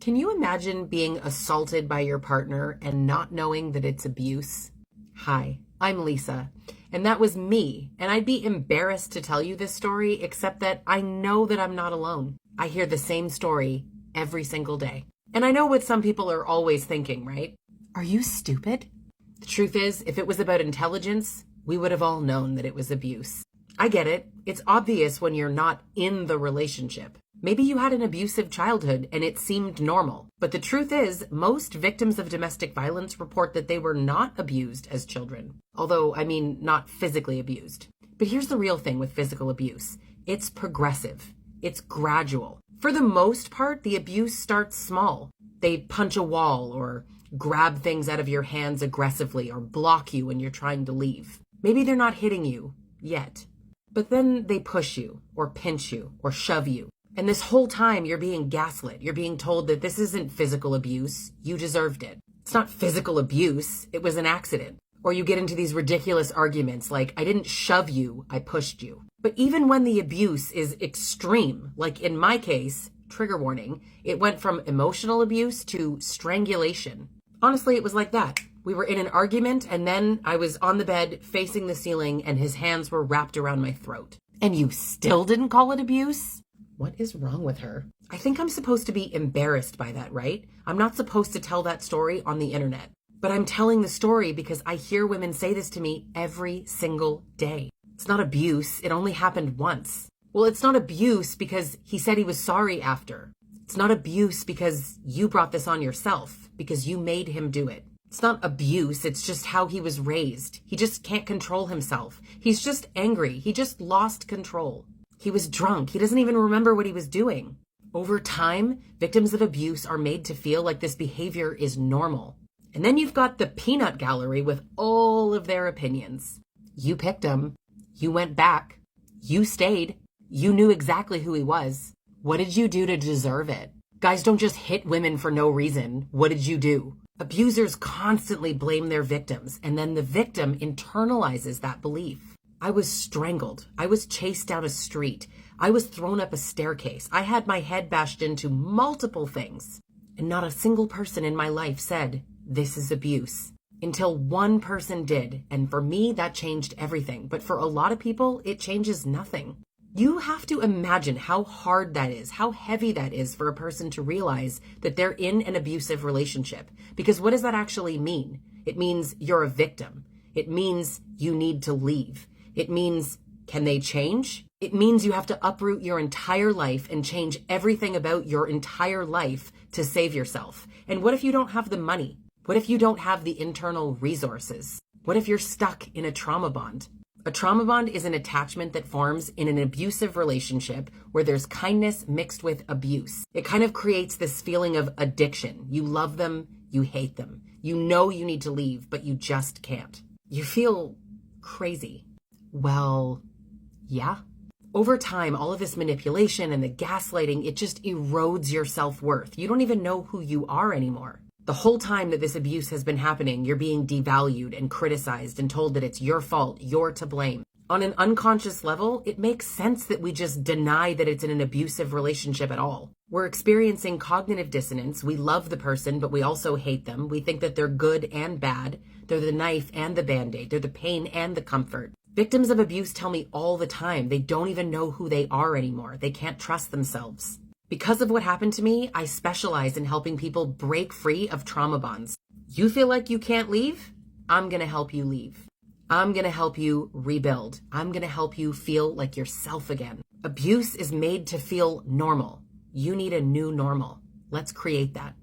Can you imagine being assaulted by your partner and not knowing that it's abuse? Hi, I'm Lisa, and that was me, and I'd be embarrassed to tell you this story, except that I know that I'm not alone. I hear the same story every single day. And I know what some people are always thinking, right? Are you stupid? The truth is, if it was about intelligence, we would have all known that it was abuse. I get it. It's obvious when you're not in the relationship. Maybe you had an abusive childhood and it seemed normal. But the truth is, most victims of domestic violence report that they were not abused as children. Although, not physically abused. But here's the real thing with physical abuse. It's progressive. It's gradual. For the most part, the abuse starts small. They punch a wall or grab things out of your hands aggressively or block you when you're trying to leave. Maybe they're not hitting you yet. But then they push you or pinch you or shove you. And this whole time you're being gaslit. You're being told that this isn't physical abuse. You deserved it. It's not physical abuse. It was an accident. Or you get into these ridiculous arguments like, I didn't shove you, I pushed you. But even when the abuse is extreme, like in my case, trigger warning, it went from emotional abuse to strangulation. Honestly, it was like that. We were in an argument and then I was on the bed facing the ceiling and his hands were wrapped around my throat. And you still didn't call it abuse? What is wrong with her? I think I'm supposed to be embarrassed by that, right? I'm not supposed to tell that story on the internet. But I'm telling the story because I hear women say this to me every single day. It's not abuse. It only happened once. Well, it's not abuse because he said he was sorry after. It's not abuse because you brought this on yourself, because you made him do it. It's not abuse, it's just how he was raised. He just can't control himself. He's just angry. He just lost control. He was drunk. He doesn't even remember what he was doing. Over time, victims of abuse are made to feel like this behavior is normal. And then you've got the peanut gallery with all of their opinions. You picked him. You went back. You stayed. You knew exactly who he was. What did you do to deserve it? Guys don't just hit women for no reason. What did you do? Abusers constantly blame their victims, and then the victim internalizes that belief. I was strangled. I was chased down a street. I was thrown up a staircase. I had my head bashed into multiple things. And not a single person in my life said, this is abuse. Until one person did, and for me, that changed everything. But for a lot of people, it changes nothing. You have to imagine how hard that is, how heavy that is for a person to realize that they're in an abusive relationship. Because what does that actually mean? It means you're a victim. It means you need to leave. It means, can they change? It means you have to uproot your entire life and change everything about your entire life to save yourself. And what if you don't have the money? What if you don't have the internal resources? What if you're stuck in a trauma bond? A trauma bond is an attachment that forms in an abusive relationship where there's kindness mixed with abuse. It kind of creates this feeling of addiction. You love them, you hate them. You know you need to leave, but you just can't. You feel crazy. Well, yeah. Over time, all of this manipulation and the gaslighting, it just erodes your self-worth. You don't even know who you are anymore. The whole time that this abuse has been happening, you're being devalued and criticized and told that it's your fault, you're to blame. On an unconscious level, it makes sense that we just deny that it's in an abusive relationship at all. We're experiencing cognitive dissonance. We love the person, but we also hate them. We think that they're good and bad. They're the knife and the Band-Aid. They're the pain and the comfort. Victims of abuse tell me all the time they don't even know who they are anymore. They can't trust themselves. Because of what happened to me, I specialize in helping people break free of trauma bonds. You feel like you can't leave? I'm going to help you leave. I'm going to help you rebuild. I'm going to help you feel like yourself again. Abuse is made to feel normal. You need a new normal. Let's create that.